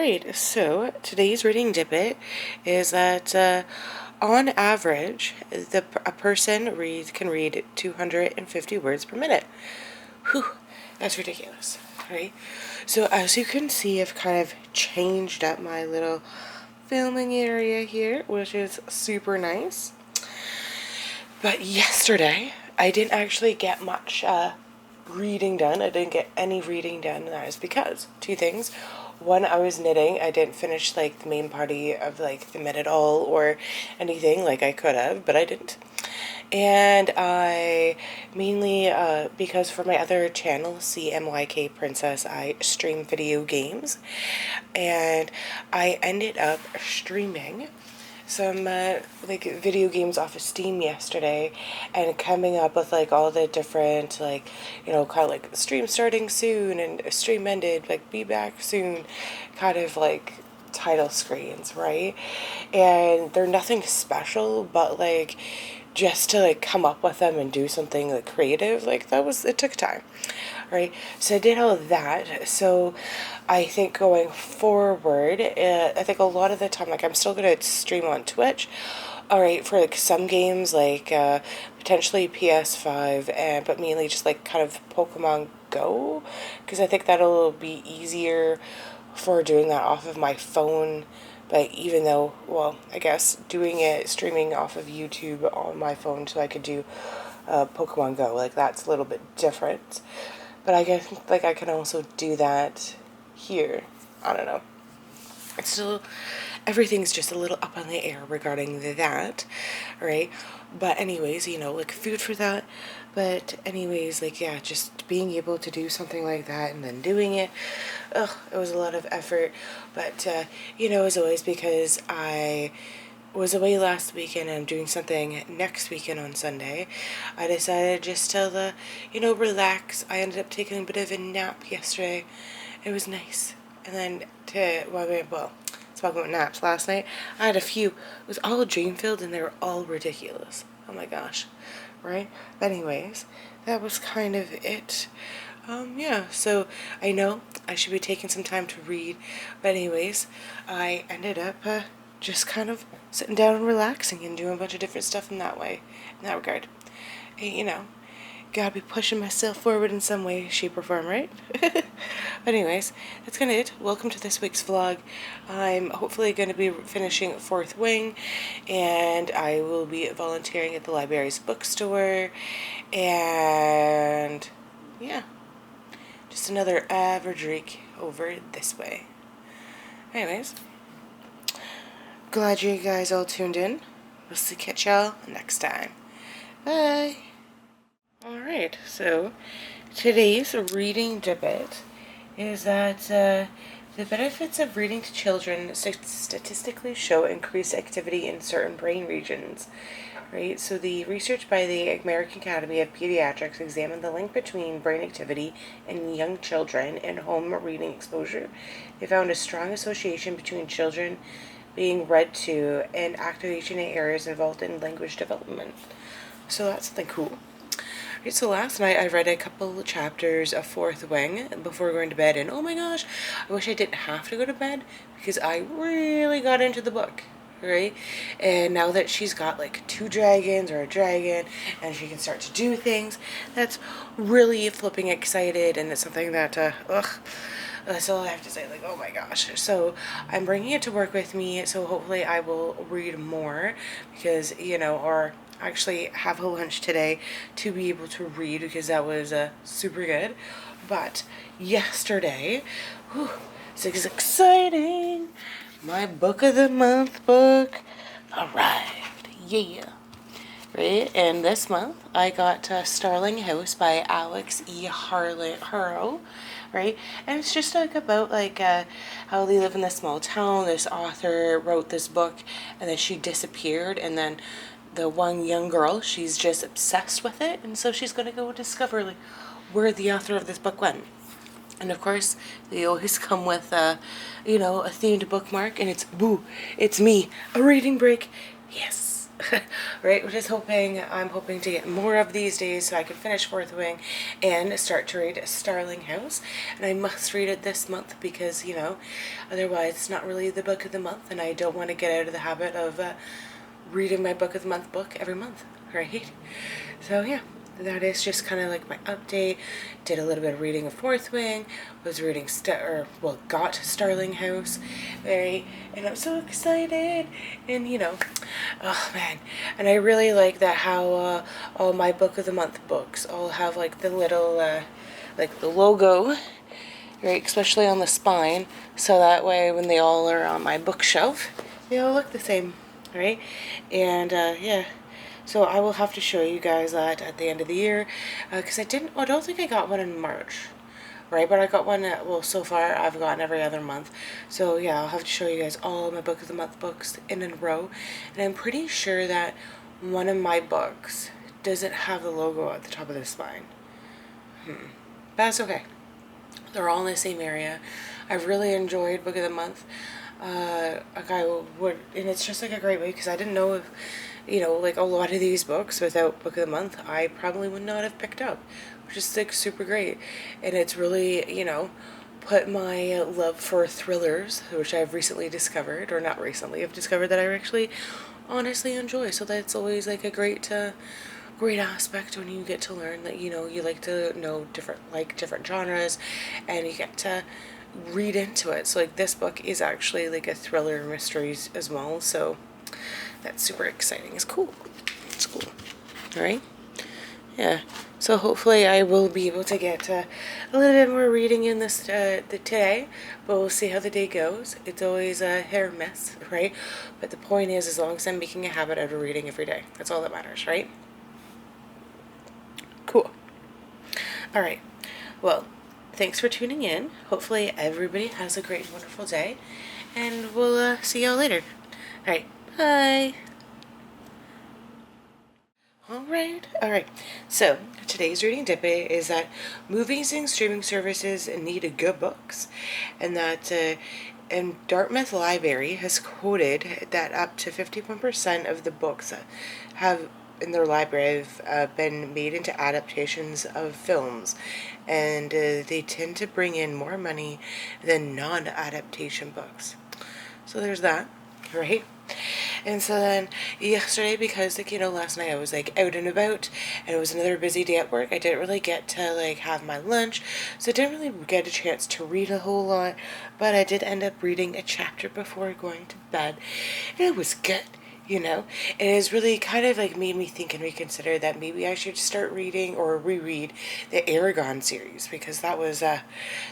Alright, so today's reading Dippit is that on average, a person can read 250 words per minute. Whew, that's ridiculous, right? So as you can see, I've kind of changed up my little filming area here, which is super nice. But yesterday, I didn't actually get much reading done. I didn't get any reading done, and that is because two things. One, I was knitting. I didn't finish like the main party of like the Met at all or anything like I could have, but I didn't. And I mainly, because for my other channel, CMYKPrincess, I stream video games, and I ended up streaming some like video games off of Steam yesterday, and coming up with like all the different like, you know, kind of like stream starting soon and stream ended, like be back soon, kind of like title screens, right? And they're nothing special, but like just to like come up with them and do something like creative, like it took time, right? So I did all of that. So I think going forward, I think a lot of the time, like I'm still going to stream on Twitch, all right, for like some games, like potentially PS5, but mainly just like kind of Pokemon Go, because I think that'll be easier for doing that off of my phone. But even though, well, I guess doing it, streaming off of YouTube on my phone so I could do Pokemon Go, like that's a little bit different. But I guess like I can also do that here. I don't know. It's still, everything's just a little up on the air regarding that, right? But anyways, you know, like food for that. But anyways, like, yeah, just being able to do something like that and then doing it, it was a lot of effort. But, you know, as always, because I was away last weekend and I'm doing something next weekend on Sunday, I decided just to, you know, relax. I ended up taking a bit of a nap yesterday. It was nice. And then talking about naps last night, I had a few. It was all dream-filled and they were all ridiculous. Oh my gosh. Right? But anyways, that was kind of it. Yeah, so I know I should be taking some time to read, but anyways, I ended up just kind of sitting down and relaxing and doing a bunch of different stuff in that regard. And, you know, gotta be pushing myself forward in some way, shape, or form, right? But anyways, that's kind of it. Welcome to this week's vlog. I'm hopefully going to be finishing Fourth Wing, and I will be volunteering at the library's bookstore, and yeah, just another average week over this way. Anyways, glad you guys all tuned in. We'll catch y'all next time. Bye! Alright, so today's reading Dippit is that the benefits of reading to children statistically show increased activity in certain brain regions. Right, so the research by the American Academy of Pediatrics examined the link between brain activity in young children and home reading exposure. They found a strong association between children being read to and activation in areas involved in language development. So that's something cool. Right, so last night I read a couple chapters of Fourth Wing before going to bed, and oh my gosh, I wish I didn't have to go to bed because I really got into the book, right? And now that she's got like 2 dragons or a dragon and she can start to do things, that's really flipping excited, and it's something that, that's all I have to say, like, oh my gosh. So I'm bringing it to work with me, so hopefully I will read more because, you know, or actually have a lunch today to be able to read because that was super good. But yesterday, this is exciting. My book of the month book arrived. Yeah. Right, and this month I got Starling House by Alix E. Harrlow, right? And it's just like about like how they live in this small town. This author wrote this book and then she disappeared, and then the one young girl, she's just obsessed with it, and so she's going to go discover like where the author of this book went. And of course, they always come with you know, a themed bookmark, and it's boo, it's me, a reading break. Yes. right? I'm hoping to get more of these days so I can finish Fourth Wing and start to read Starling House. And I must read it this month because, you know, otherwise it's not really the book of the month, and I don't want to get out of the habit of reading my book of the month book every month, right? So yeah, that is just kind of like my update. Did a little bit of reading of Fourth Wing, was reading got Starling House, and I'm so excited, and you know, oh man, and I really like that how all my book of the month books all have like the little like the logo, right, especially on the spine, so that way when they all are on my bookshelf, they all look the same, right? And yeah. So I will have to show you guys that at the end of the year, because I don't think I got one in March, right? But I got one, well, so far I've gotten every other month. So yeah, I'll have to show you guys all my Book of the Month books in a row. And I'm pretty sure that one of my books doesn't have the logo at the top of the spine. That's okay. They're all in the same area. I've really enjoyed Book of the Month. Like I would, and it's just like a great way because I didn't know if, you know, like a lot of these books without Book of the Month, I probably would not have picked up, which is like super great. And it's really, you know, put my love for thrillers, which I've recently discovered, or not recently, I've discovered that I actually honestly enjoy. So that's always like a great aspect when you get to learn that, you know, you like to know different genres, and you get to read into it. So like this book is actually like a thriller mysteries as well, so that's super exciting. It's cool. It's cool. All right. Yeah. So hopefully I will be able to get a little bit more reading in this today, but we'll see how the day goes. It's always a hit or miss, right? But the point is, as long as I'm making a habit out of reading every day, that's all that matters, right? Cool. All right. Well, thanks for tuning in. Hopefully everybody has a great, wonderful day, and we'll see y'all later. All right. Bye. All right. So today's reading Dippit is that movies and streaming services need good books, and that and Dartmouth Library has quoted that up to 51% of the books that have in their library have been made into adaptations of films, and they tend to bring in more money than non-adaptation books. So there's that, right? And so then yesterday, because like, you know, last night I was like out and about and it was another busy day at work, I didn't really get to like have my lunch, so I didn't really get a chance to read a whole lot, but I did end up reading a chapter before going to bed, and it was good. You know, it has really kind of like made me think and reconsider that maybe I should start reading or reread the Aragon series, because that was a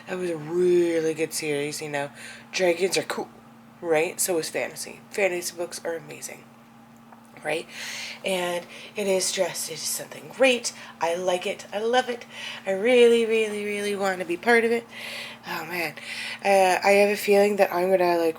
really good series. You know, dragons are cool, right? So is fantasy. Fantasy books are amazing, right? And it is something great. I like it. I love it. I really, really, really want to be part of it. Oh man, I have a feeling that I'm gonna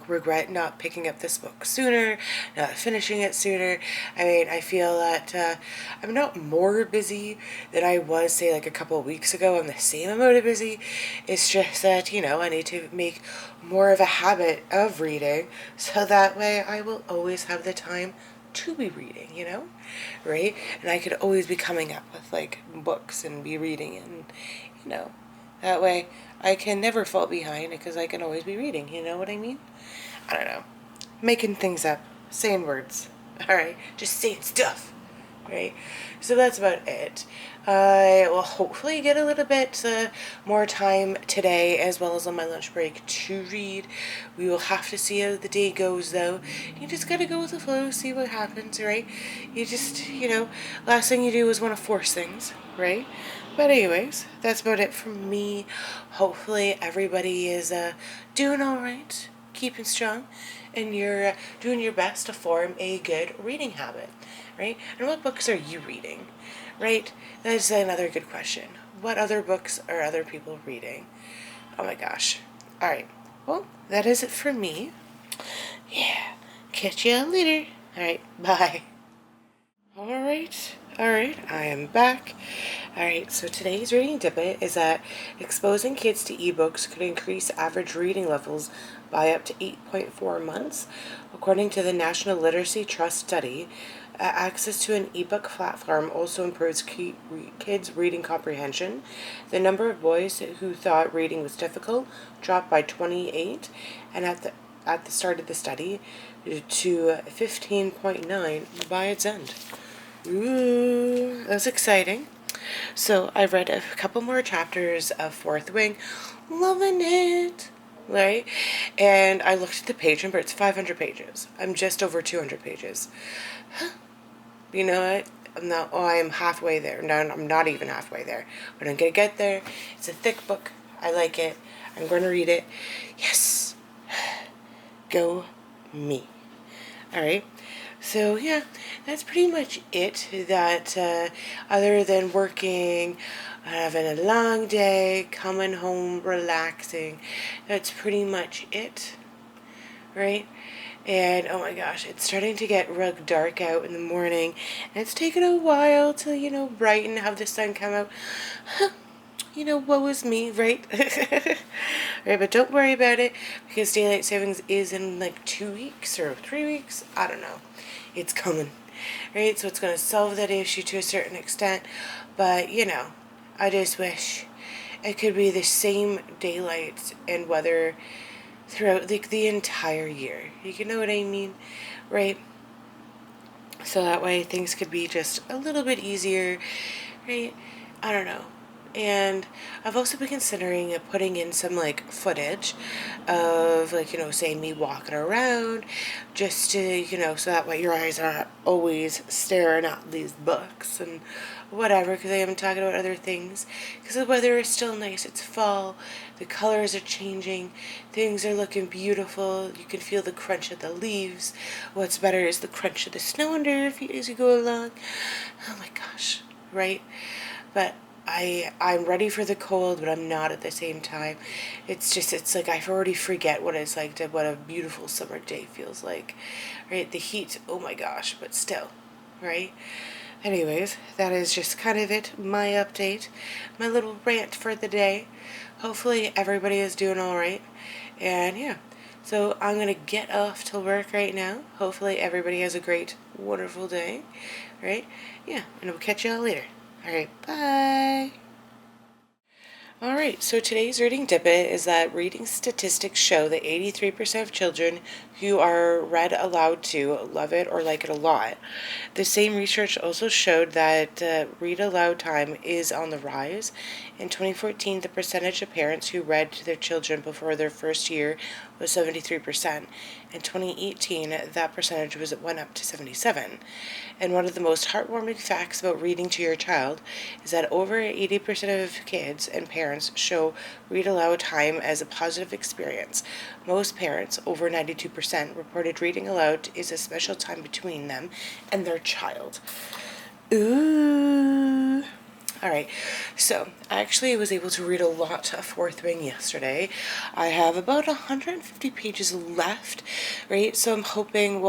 regret not picking up this book sooner, not finishing it sooner. I mean, I feel that I'm not more busy than I was, say, like a couple of weeks ago. I'm the same amount of busy. It's just that, you know, I need to make more of a habit of reading, so that way I will always have the time to be reading, you know, right? And I could always be coming up with like books and be reading, and you know, that way I can never fall behind because I can always be reading, you know what I mean? I don't know. Making things up, saying words, all right, just saying stuff, right? So that's about it. I will hopefully get a little bit more time today, as well as on my lunch break, to read. We will have to see how the day goes, though. You just gotta go with the flow, see what happens, right? You just, you know, last thing you do is want to force things, right? But anyways, that's about it from me. Hopefully everybody is doing all right, keeping strong, and you're doing your best to form a good reading habit, right? And what books are you reading, right? That's another good question. What other books are other people reading? Oh my gosh. All right. Well, that is it for me. Yeah. Catch you later. All right. Bye. All right. Alright, I am back. Alright, so today's reading Dippit is that exposing kids to ebooks could increase average reading levels by up to 8.4 months. According to the National Literacy Trust study, access to an ebook platform also improves kids' reading comprehension. The number of boys who thought reading was difficult dropped by 28, and at the start of the study to 15.9 by its end. Ooh, that's exciting. So I read a couple more chapters of Fourth Wing, loving it, right? And I looked at the page number, it's 500 pages. I'm just over 200 pages. You know what? I'm halfway there. No, I'm not even halfway there. But I'm going to get there. It's a thick book. I like it. I'm going to read it. Yes. Go me. All right. So yeah, that's pretty much it. That other than working, having a long day, coming home, relaxing, that's pretty much it, right? And oh my gosh, it's starting to get real dark out in the morning, and it's taken a while to brighten, have the sun come out. What was me, right? Right, but don't worry about it, because daylight savings is in like 2 weeks or 3 weeks. I don't know. It's coming, right? So it's going to solve that issue to a certain extent, but I just wish it could be the same daylight and weather throughout the entire year. You know what I mean, right? So that way things could be just a little bit easier, right? I don't know. And I've also been considering putting in some footage of say me walking around, just to so that way your eyes aren't always staring at these books and whatever, because I am talking about other things, because the weather is still nice. It's fall, the colors are changing, things are looking beautiful. You can feel the crunch of the leaves. What's better is the crunch of the snow under your feet as you go along. Oh my gosh, right? But I'm ready for the cold, but I'm not at the same time. It's like I already forget what it's like what a beautiful summer day feels like, right? The heat, oh my gosh, but still, right? Anyways, that is just kind of it, my update, my little rant for the day. Hopefully everybody is doing all right, and yeah. So I'm going to get off to work right now. Hopefully everybody has a great, wonderful day, right? Yeah, and we'll catch y'all later. Alright, bye! Alright, so today's reading Dippit is that reading statistics show that 83% of children who are read aloud to love it or like it a lot. The same research also showed that read aloud time is on the rise. In 2014, the percentage of parents who read to their children before their first year was 73%. In 2018, that percentage went up to 77%. And one of the most heartwarming facts about reading to your child is that over 80% of kids and parents show read aloud time as a positive experience. Most parents, over 92%, reported reading aloud is a special time between them and their child. Ooh. Alright, so I actually was able to read a lot of Fourth Wing yesterday. I have about 150 pages left, right? So I'm hoping,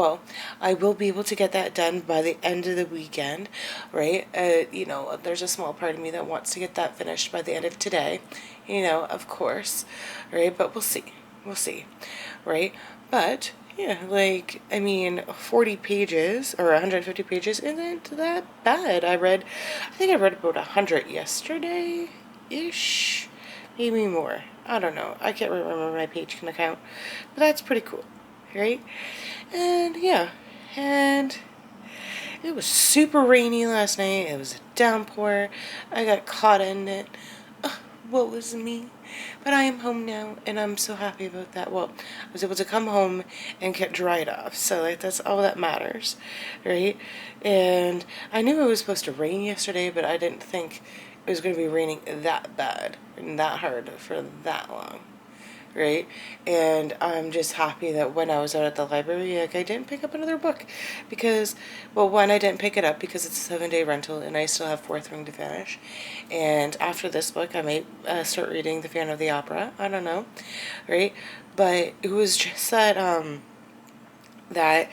I will be able to get that done by the end of the weekend, right? There's a small part of me that wants to get that finished by the end of today, of course, right? But we'll see. We'll see, right? But yeah, 40 pages or 150 pages isn't that bad. I think I read about 100 yesterday-ish, maybe more. I don't know. I can't remember my page count, but that's pretty cool, right? And yeah, and it was super rainy last night. It was a downpour. I got caught in it. What was me? But I am home now, and I'm so happy about that. Well, I was able to come home and get dried off, so that's all that matters, right? And I knew it was supposed to rain yesterday, but I didn't think it was going to be raining that bad and that hard for that long, right? And I'm just happy that when I was out at the library, I didn't pick up another book because, one, I didn't pick it up because it's a 7-day rental and I still have Fourth Wing to finish. And after this book, I might start reading The Phantom of the Opera. I don't know, right? But it was just that that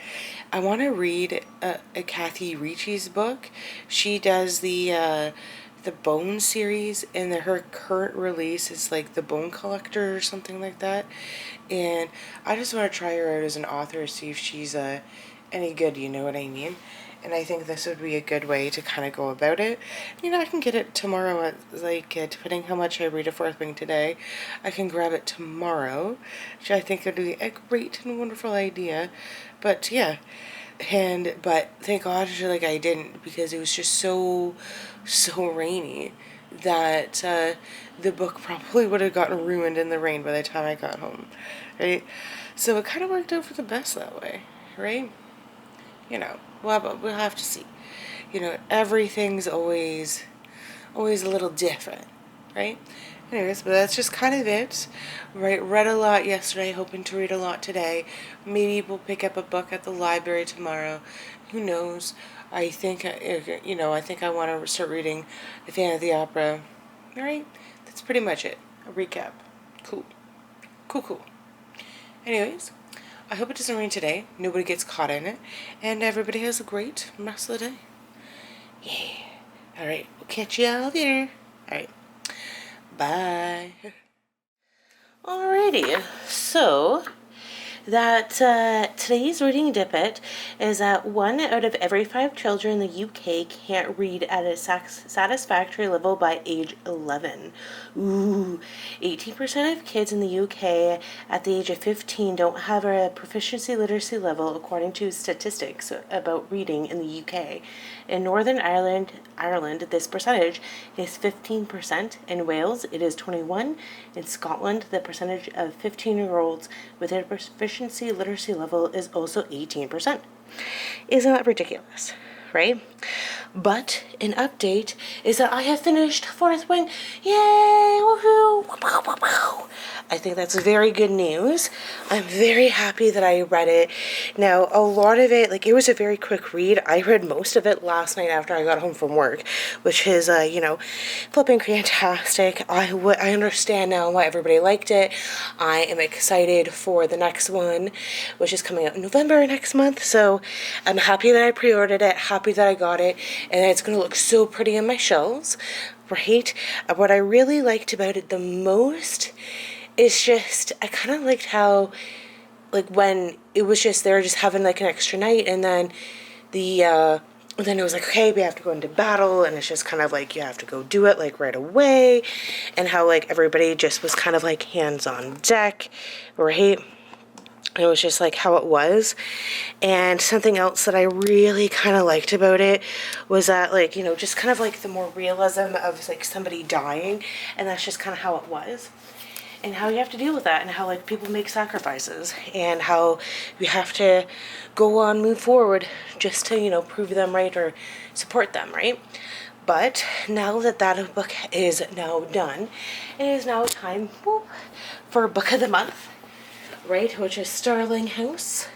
I want to read a Kathy Ricci's book. She does the Bone series, and her current release is like The Bone Collector or something like that. And I just want to try her out as an author, see if she's any good, you know what I mean? And I think this would be a good way to kind of go about it. You know, I can get it tomorrow at, like, depending how much I read a Fourth Wing today, I can grab it tomorrow, which I think would be a great and wonderful idea. But yeah, but thank God, like, I didn't, because it was just so rainy that the book probably would have gotten ruined in the rain by the time I got home, right? So it kind of worked out for the best that way, right? You know, we'll have to see. You know, everything's always a little different, right? Anyways, but that's just kind of it. Right, read a lot yesterday, hoping to read a lot today. Maybe we'll pick up a book at the library tomorrow. Who knows? I think, I think I want to start reading The Phantom of the Opera. All right, that's pretty much it. A recap. Cool. Cool. Anyways, I hope it doesn't rain today. Nobody gets caught in it. And everybody has a great rest of the day. Yeah. All right, we'll catch you all later. All right. Bye. Alrighty, so that today's reading Dippit is that 1 out of every 5 children in the UK can't read at a satisfactory level by age 11. Ooh, 18% of kids in the UK at the age of 15 don't have a proficiency literacy level, according to statistics about reading in the UK. In Northern Ireland, this percentage is 15%. In Wales, it is 21%. In Scotland, the percentage of 15-year-olds with a proficiency literacy level is also 18%. Isn't that ridiculous, right? But an update is that I have finished Fourth Wing. Yay! Woohoo! I think that's very good news. I'm very happy that I read it. Now, a lot of it, like, it was a very quick read. I read most of it last night after I got home from work, which is, flipping fantastic. I understand now why everybody liked it. I am excited for the next one, which is coming out in November next month. So I'm happy that I pre-ordered it, happy that I got it, and it's going to look so pretty on my shelves, right? What I really liked about it the most is just, I kind of liked how, like, when it was just, they were just having, like, an extra night, and then then it was like, okay, we have to go into battle, and it's just kind of like, you have to go do it, like, right away, and how, like, everybody just was kind of, like, hands on deck, right? It was just like how it was. And something else that I really kind of liked about it was that, like, just kind of like the more realism of, like, somebody dying, and that's just kind of how it was, and how you have to deal with that, and how, like, people make sacrifices, and how you have to go on, move forward, just to, prove them right or support them, right? But now that that book is now done, it is now time for Book of the Month, right, which is Starling House,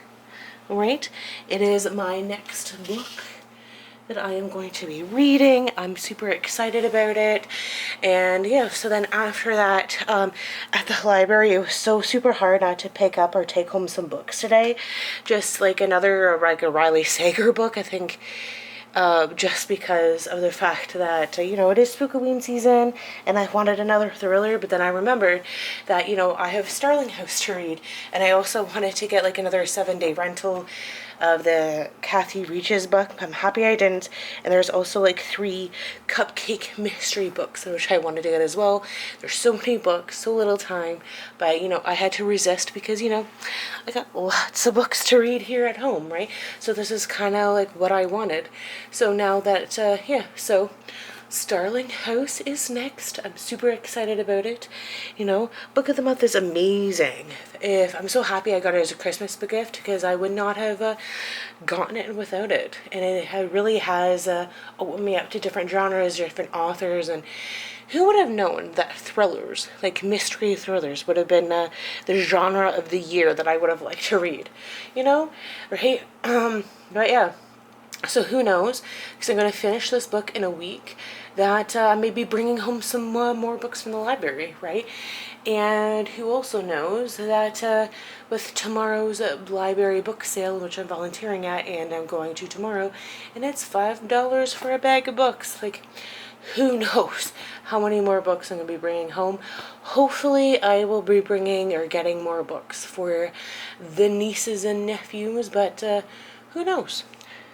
right? It is my next book that I am going to be reading. I'm super excited about it. And yeah, so then after that, at the library, it was so super hard not to pick up or take home some books today. Just like another, like, a Riley Sager book, I think. Just because of the fact that, it is Spookaween season, and I wanted another thriller, but then I remembered that, I have Starling House to read, and I also wanted to get, like, another 7-day rental of the Kathy Ricci's book. I'm happy I didn't. And there's also, like, 3 cupcake mystery books, which I wanted to get as well. There's so many books, so little time, but, I had to resist because, I got lots of books to read here at home, right? So this is kind of like what I wanted. So now that, so Starling House is next. I'm super excited about it. Book of the Month is amazing. I'm so happy I got it as a Christmas gift, because I would not have gotten it without it. And it really has opened me up to different genres, different authors, and who would have known that thrillers, like mystery thrillers, would have been the genre of the year that I would have liked to read, right? But yeah. So who knows, because I'm going to finish this book in a week, that I may be bringing home some more books from the library, right? and who also knows that with tomorrow's library book sale, which I'm volunteering at and I'm going to tomorrow, and it's $5 for a bag of books. Like, who knows how many more books I'm going to be bringing home. Hopefully I will be bringing or getting more books for the nieces and nephews, but who knows?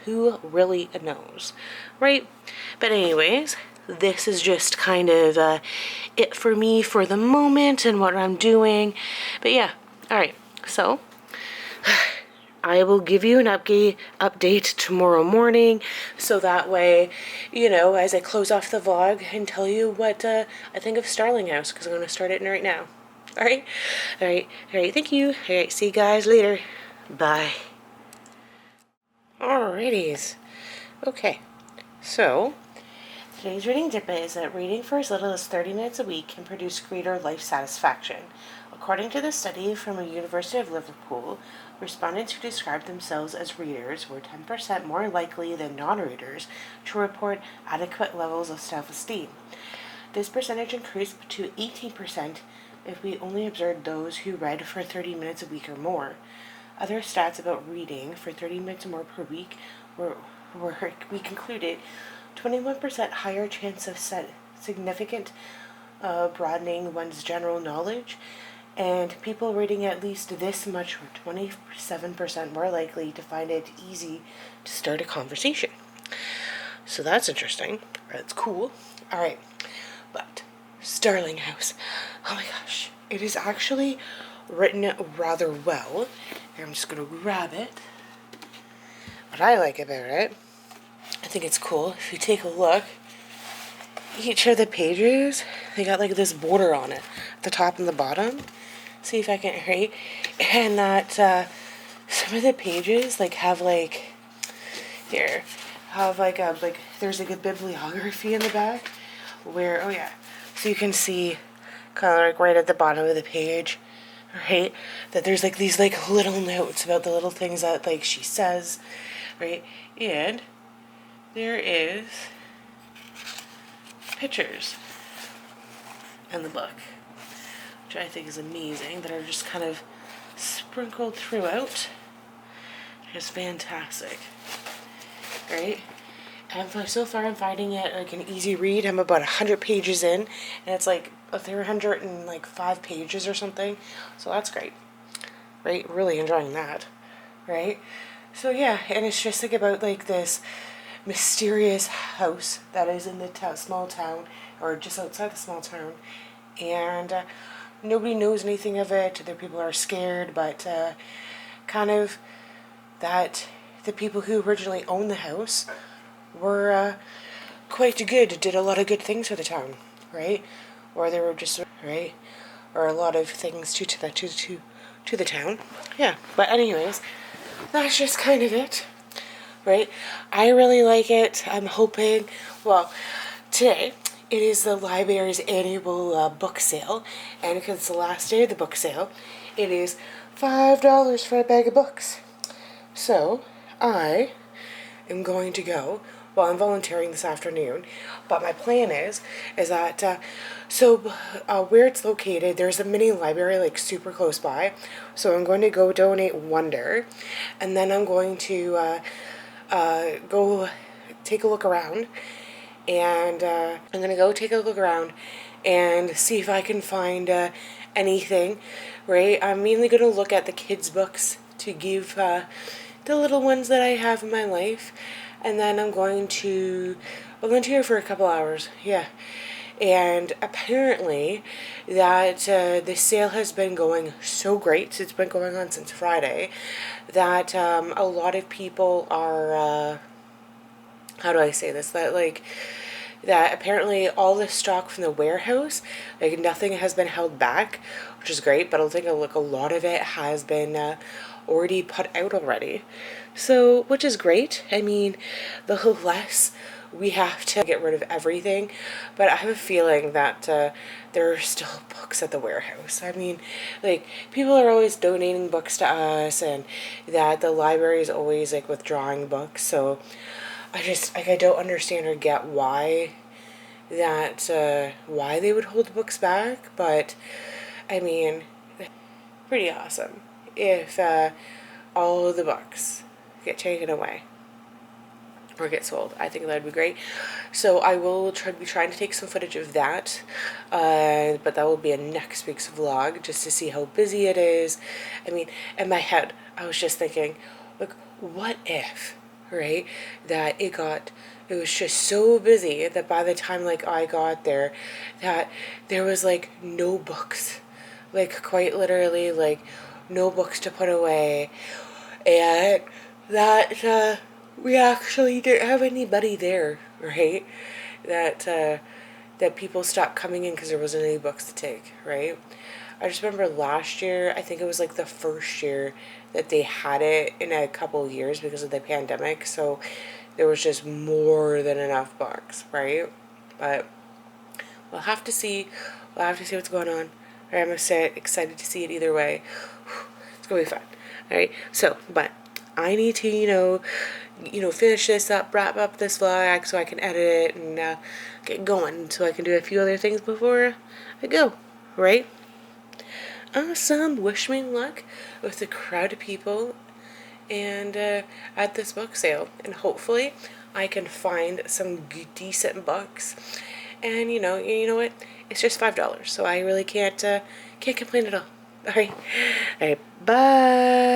Who really knows, right? But anyways, this is just kind of it for me for the moment and what I'm doing. But yeah, all right, so I will give you an update tomorrow morning, so that way, you know, as I close off the vlog and tell you what I think of Starling House, because I'm going to start it right now. All right, thank you. All right, see you guys later. Bye. Alrighties. Okay, so today's reading tip is that reading for as little as 30 minutes a week can produce greater life satisfaction. According to the study from the University of Liverpool, respondents who described themselves as readers were 10% more likely than non-readers to report adequate levels of self-esteem. This percentage increased to 18% if we only observed those who read for 30 minutes a week or more. Other stats about reading for 30 minutes or more per week were we concluded 21% higher chance of significant broadening one's general knowledge, and people reading at least this much were 27% more likely to find it easy to start a conversation. So that's interesting. That's cool. All right, but Starling House. Oh my gosh, it is actually written rather well. I'm just gonna grab it. What I like about it, I think it's cool. If you take a look, each of the pages, they got like this border on it, at the top and the bottom. See if I can hurry. And that some of the pages like have like here, have like a there's like a bibliography in the back where so you can see kind of like right at the bottom of the page, right, that there's like these like little notes about the little things that like she says, right, and there is pictures in the book, which I think is amazing, that are just kind of sprinkled throughout. Just fantastic, right? And so far I'm finding it like an easy read. I'm about 100 pages in, and it's like 305 pages or something, so that's great, right? Really enjoying that, right? So yeah, and it's just like about like this mysterious house that is in the small town, or just outside the small town, and nobody knows anything of it. The people are scared, but kind of that the people who originally owned the house were quite good, did a lot of good things for the town, right? Or they were just, right, or a lot of things to the town. Yeah, but anyways, that's just kind of it, right? I really like it. I'm hoping, well, today it is the library's annual book sale, and because it's the last day of the book sale, it is $5 for a bag of books. So I am going to go. Well, I'm volunteering this afternoon, but my plan is that where it's located, there's a mini library like super close by, so I'm going to go donate one there, and then I'm going to go take a look around, and I'm gonna go take a look around and see if I can find anything, right? I'm mainly gonna look at the kids' books to give the little ones that I have in my life, and then I'm going to volunteer for a couple hours, yeah. And apparently that the sale has been going so great, it's been going on since Friday, that a lot of people are, how do I say this, that apparently all the stock from the warehouse, like nothing has been held back, which is great, but I think like a lot of it has been already put out already. So, which is great. I mean, the less we have to get rid of everything, but I have a feeling that there are still books at the warehouse. I mean, like, people are always donating books to us, and that the library is always like withdrawing books, so I just, like, I don't understand or get why that, why they would hold books back, but I mean, pretty awesome if all of the books get taken away or get sold. I think that'd be great. So I will be trying to take some footage of that, but that will be in next week's vlog, just to see how busy it is. I mean, in my head, I was just thinking, like, what if, right, that it was just so busy that by the time, like, I got there, that there was, like, no books, like, quite literally, like, no books to put away, and that we actually didn't have anybody there, right? That people stopped coming in because there wasn't any books to take, right? I just remember last year, I think it was like the first year that they had it in a couple of years because of the pandemic, so there was just more than enough books, right? But we'll have to see. We'll have to see what's going on. I'm excited to see it either way. It's gonna be fun. All right. So, but I need to, finish this up, wrap up this vlog so I can edit it and get going, so I can do a few other things before I go. Right? Awesome. Wish me luck with the crowd of people and at this book sale, and hopefully I can find some decent books. And you know what? It's just $5, so I really can't complain at all. All right, bye.